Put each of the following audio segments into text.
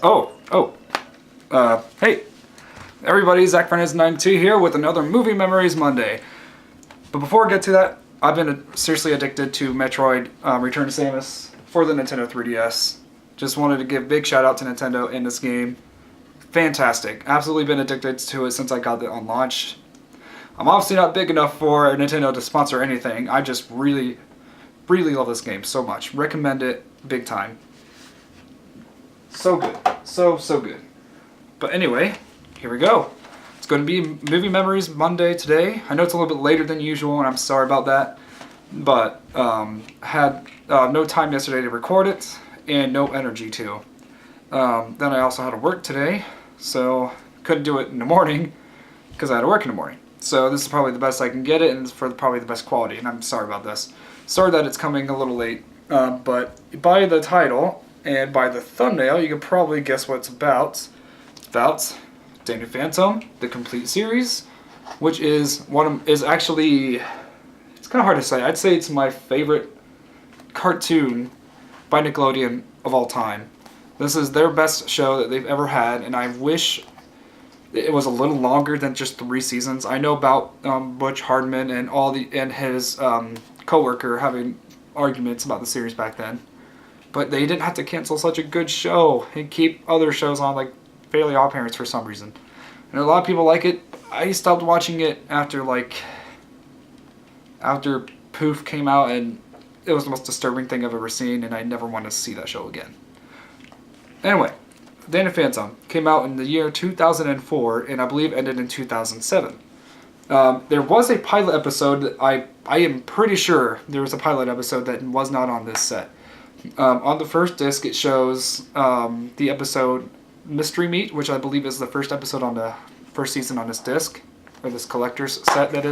Hey, everybody, Zach Fernandez92 here with another Movie Memories Monday. But before I get to that, I've been seriously addicted to Metroid Return to Samus for the Nintendo 3DS. Just wanted to give big shout out to Nintendo in this game. Fantastic. Absolutely been addicted to it since I got it on launch. I'm obviously not big enough for Nintendo to sponsor anything. I just really love this game so much. Recommend it big time. So good. So good. But anyway, here we go. It's going to be Movie Memories Monday today. I know it's a little bit later than usual, and I'm sorry about that. But had no time yesterday to record it, and no energy to. Then I also had to work today, so couldn't do it in the morning because I had to work in the morning. So this is probably the best I can get it, and it's for probably the best quality, and I'm sorry about this. Sorry that it's coming a little late, but by the title and by the thumbnail, you can probably guess what it's about. It's about Danny Phantom, the complete series, which is actually, it's kind of hard to say. I'd say it's my favorite cartoon by Nickelodeon of all time. This is their best show that they've ever had, and I wish it was a little longer than just 3 seasons. I know about Butch Hardman and his co-worker having arguments about the series back then, but they didn't have to cancel such a good show and keep other shows on, like Fairly Odd Parents, for some reason. And a lot of people like it. I stopped watching it after Poof came out, and it was the most disturbing thing I've ever seen, and I never want to see that show again. Anyway, Danny Phantom came out in the year 2004, and I believe ended in 2007. There was a pilot episode that I am pretty sure there was a pilot episode that was not on this set. On the first disc, it shows the episode Mystery Meat, which I believe is the first episode on the first season on this disc, or this collector's set that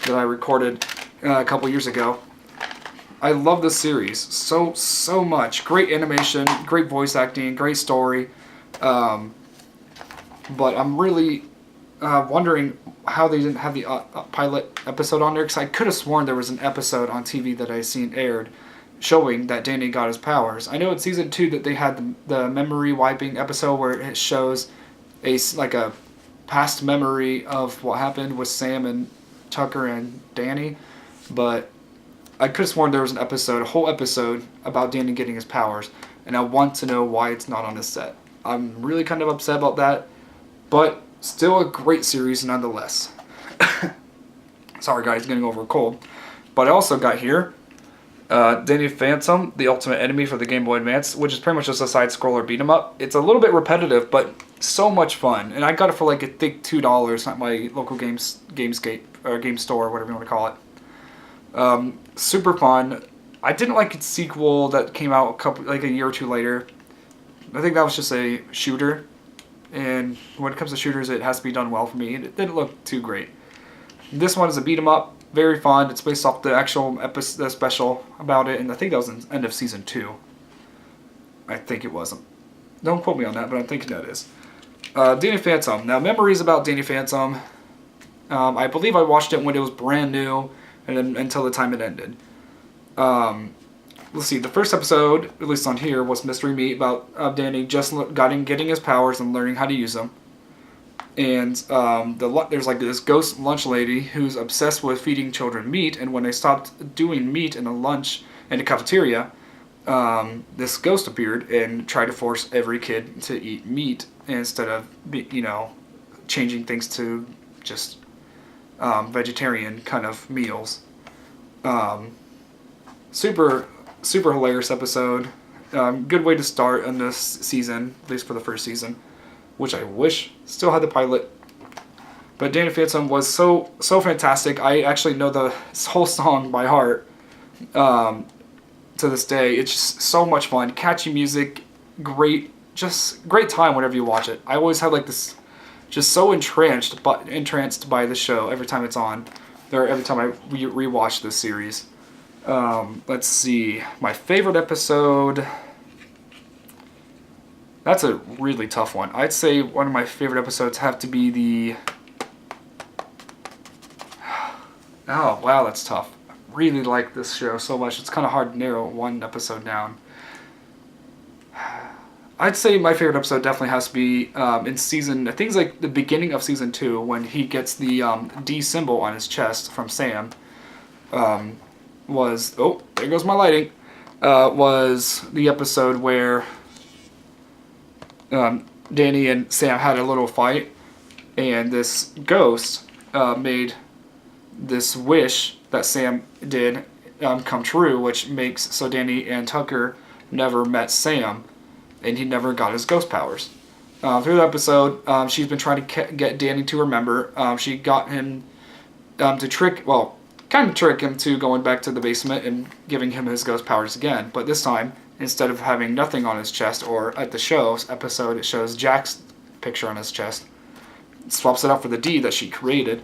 I recorded a couple years ago. I love this series so much. Great animation, great voice acting, great story. But I'm really wondering how they didn't have the pilot episode on there, because I could have sworn there was an episode on TV that I seen aired showing that Danny got his powers. I know in season 2 that they had the memory wiping episode where it shows a past memory of what happened with Sam and Tucker and Danny, but I could have sworn there was a whole episode about Danny getting his powers, and I want to know why it's not on this set. I'm really kind of upset about that, but still a great series nonetheless. Sorry guys, getting over a cold. But I also got here Danny Phantom, the Ultimate Enemy for the Game Boy Advance, which is pretty much just a side-scroller beat-em-up. It's a little bit repetitive, but so much fun. And I got it for I think $2 at my local Gamescape, or Game Store, whatever you want to call it. Super fun. I didn't like its sequel that came out a year or two later. I think that was just a shooter. And when it comes to shooters, it has to be done well for me. It didn't look too great. This one is a beat-em-up. Very fun. It's based off the actual episode special about it, and I think that was in the end of season 2. I think it wasn't. Don't quote me on that, but I'm thinking that is. Danny Phantom. Now, memories about Danny Phantom. I believe I watched it when it was brand new, and then until the time it ended. Let's see. The first episode, at least on here, was Mystery Meat, about Danny just getting his powers and learning how to use them. And there's this ghost lunch lady who's obsessed with feeding children meat, and when they stopped doing meat in a cafeteria, this ghost appeared and tried to force every kid to eat meat instead of changing things to just vegetarian kind of meals. Super hilarious episode. Good way to start in this season, at least for the first season, which I wish still had the pilot. But Danny Phantom was so fantastic. I actually know the whole song by heart to this day. It's just so much fun. Catchy music, great time whenever you watch it. I always have this, just so entranced by the show every time it's on, or every time I rewatch this series. Let's see, my favorite episode. That's a really tough one. I'd say one of my favorite episodes have to be the... Oh, wow, that's tough. I really like this show so much. It's kind of hard to narrow one episode down. I'd say my favorite episode definitely has to be in season. I think it's like the beginning of season 2 when he gets the D symbol on his chest from Sam. Was oh, there goes my lighting. Was the episode where Danny and Sam had a little fight, and this ghost made this wish that Sam did come true, which makes so Danny and Tucker never met Sam, and he never got his ghost powers. Through the episode, she's been trying to get Danny to remember. She got him to kind of trick him to going back to the basement and giving him his ghost powers again. But this time, instead of having nothing on his chest, or at the show's episode, it shows Jack's picture on his chest, swaps it out for the D that she created,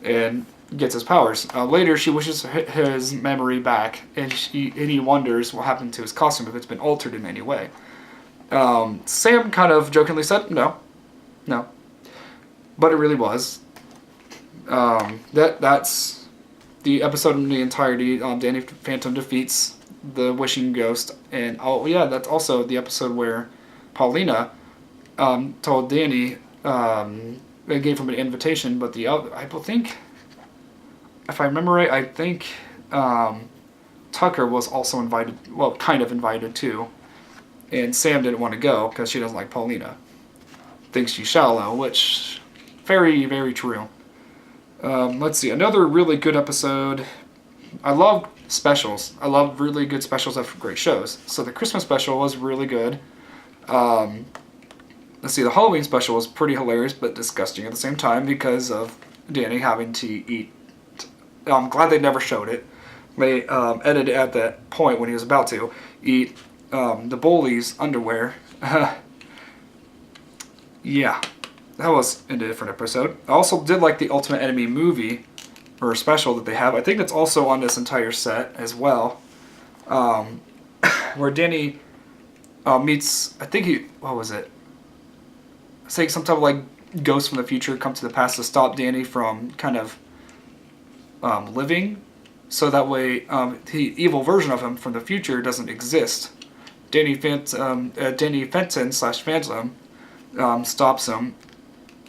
and gets his powers. Later, she wishes his memory back, and he wonders what happened to his costume, if it's been altered in any way. Sam kind of jokingly said, no. But it really was. That's the episode in the entirety. Danny Phantom defeats the wishing ghost, and that's also the episode where Paulina told Danny, they gave him an invitation, but I think, if I remember right, I think Tucker was also invited, kind of invited too, and Sam didn't want to go because she doesn't like Paulina. Thinks she's shallow, which, very, very true. Let's see, another really good episode. I love specials. I love really good specials of great shows. So the Christmas special was really good. Let's see, the Halloween special was pretty hilarious but disgusting at the same time because of Danny having to eat. I'm glad they never showed it. They edited at that point when he was about to eat the bully's underwear. Yeah. That was a different episode. I also did like the Ultimate Enemy movie, or special that they have. I think it's also on this entire set as well. Where Danny meets, what was it? Saying some type of like ghost from the future come to the past to stop Danny from kind of living. So that way the evil version of him from the future doesn't exist. Danny Fenton / Phantom stops him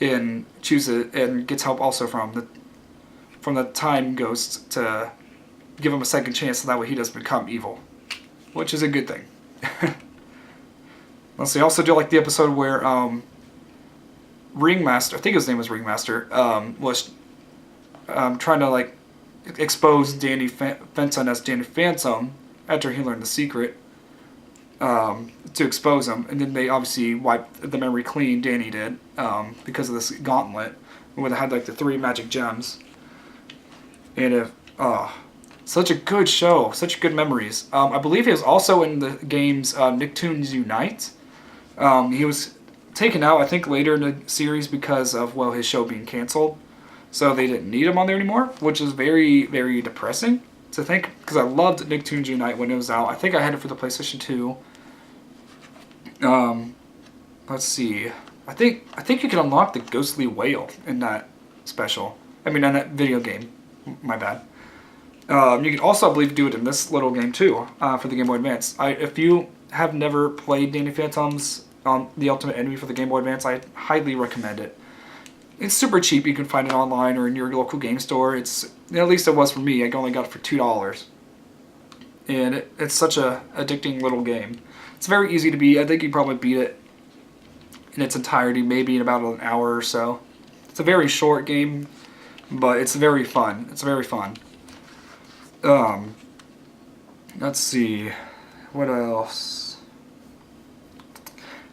and chooses and gets help also from the time ghost to give him a second chance, so that way he doesn't become evil, which is a good thing. Let's see. I also do like the episode where Ringmaster, I think his name was Ringmaster, was trying to like expose Danny Fenton as Danny Phantom after he learned the secret. To expose him, and then they obviously wiped the memory clean. Danny did because of this gauntlet where they had like the 3 magic gems. And such a good show, such good memories. I believe he was also in the games Nicktoons Unite. He was taken out, I think, later in the series because of his show being canceled, so they didn't need him on there anymore, which is very, very depressing to think, because I loved Nicktoons Unite when it was out. I think I had it for the PlayStation 2. Let's see. I think you can unlock the Ghostly Whale in that special. In that video game. My bad. You can also, I believe, do it in this little game too, for the Game Boy Advance. If you have never played Danny Phantom's The Ultimate Enemy for the Game Boy Advance, I highly recommend it. It's super cheap. You can find it online or in your local game store. At least it was for me. I only got it for $2. And it's such a addicting little game. It's very easy to beat. I think you probably beat it in its entirety, maybe in about an hour or so. It's a very short game, but it's very fun. It's very fun. Let's see. What else?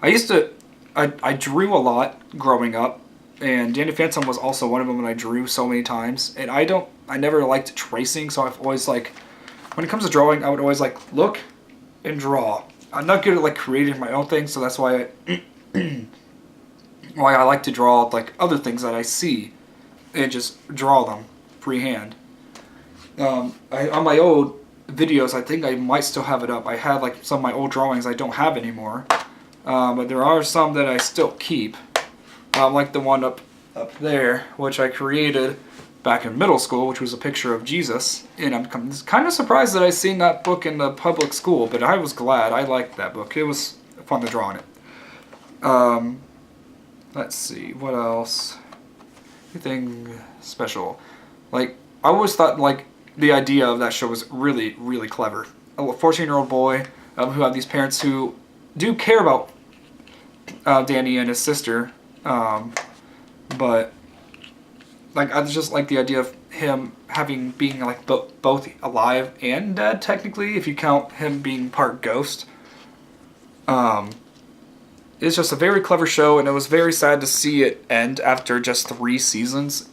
I drew a lot growing up, and Danny Phantom was also one of them, and I drew so many times. And I never liked tracing, so I've always when it comes to drawing, I would always look and draw. I'm not good at creating my own things, so that's why I like to draw other things that I see and just draw them freehand. On my old videos, I think I might still have it up. I had some of my old drawings I don't have anymore, but there are some that I still keep, like the one up there, which I created back in middle school, which was a picture of Jesus. And I'm kind of surprised that I seen that book in the public school, but I was glad. I liked that book. It was fun to draw on it. Let's see, what else? Anything special? Like, I always thought, like, the idea of that show was really, really clever. A 14-year-old boy who have these parents who do care about Danny and his sister, but like I just like the idea of him being like both alive and dead technically, if you count him being part ghost. It's just a very clever show, and it was very sad to see it end after just 3 seasons.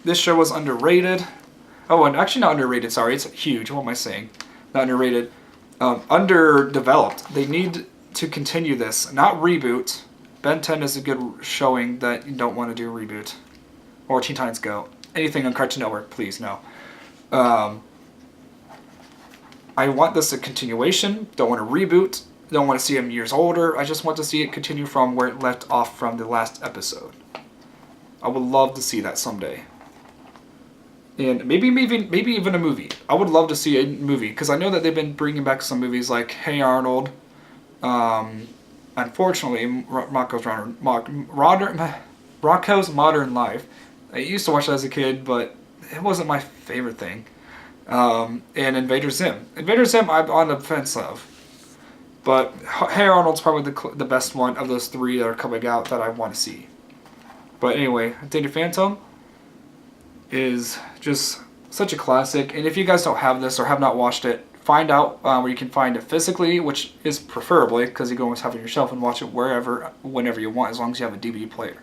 This show was underrated. Oh, and actually not underrated, sorry, it's huge. What am I saying? Not underrated. Underdeveloped. They need to continue this, not reboot. Ben 10 is a good showing that you don't want to do a reboot. Or Teen Titans Go. Anything on Cartoon Network, please, no. I want this a continuation. Don't want to reboot. Don't want to see him years older. I just want to see it continue from where it left off from the last episode. I would love to see that someday. And maybe even a movie. I would love to see a movie, because I know that they've been bringing back some movies like Hey Arnold. Unfortunately, Rocko's Modern Life. I used to watch that as a kid, but it wasn't my favorite thing. And Invader Zim. Invader Zim I'm on the fence of. But Hey Arnold's probably the best one of those 3 that are coming out that I want to see. But anyway, Danny Phantom is just such a classic. And if you guys don't have this or have not watched it, find out where you can find it physically, which is preferably, because you can always have it yourself and watch it whenever you want, as long as you have a DVD player.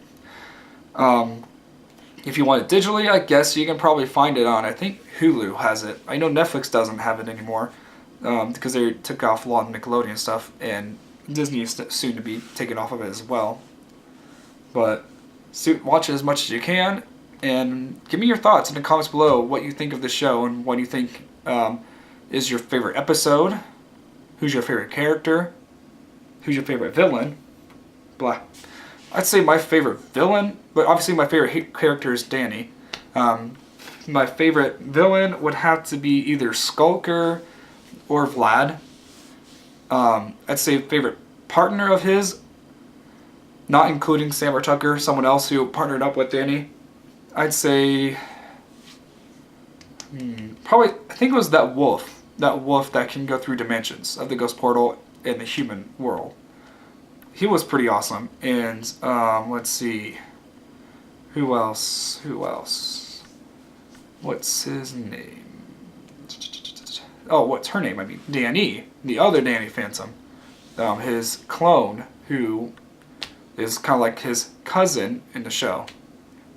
If you want it digitally, I guess you can probably find it on, I think Hulu has it. I know Netflix doesn't have it anymore, because they took off a lot of Nickelodeon stuff, and Disney is soon to be taken off of it as well. But watch it as much as you can, and give me your thoughts in the comments below what you think of the show, and what you think is your favorite episode, who's your favorite character, who's your favorite villain, blah. I'd say my favorite villain, but obviously my favorite character is Danny. My favorite villain would have to be either Skulker or Vlad. I'd say favorite partner of his, not including Sam or Tucker, someone else who partnered up with Danny. I'd say probably, I think it was that wolf that can go through dimensions of the ghost portal in the human world. He was pretty awesome. And let's see, who else? What's his name? Oh, what's her name? I mean, Danny, the other Danny Phantom, his clone, who is kind of like his cousin in the show.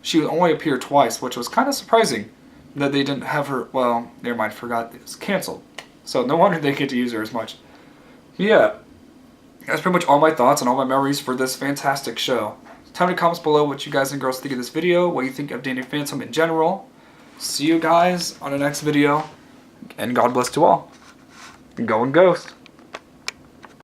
She would only appear twice, which was kind of surprising that they didn't have her. Well, never mind, forgot it was canceled. So no wonder they get to use her as much. Yeah, that's pretty much all my thoughts and all my memories for this fantastic show. Tell me in the comments below what you guys and girls think of this video, what you think of Danny Phantom in general. See you guys on the next video, and God bless to all. Go and Ghost.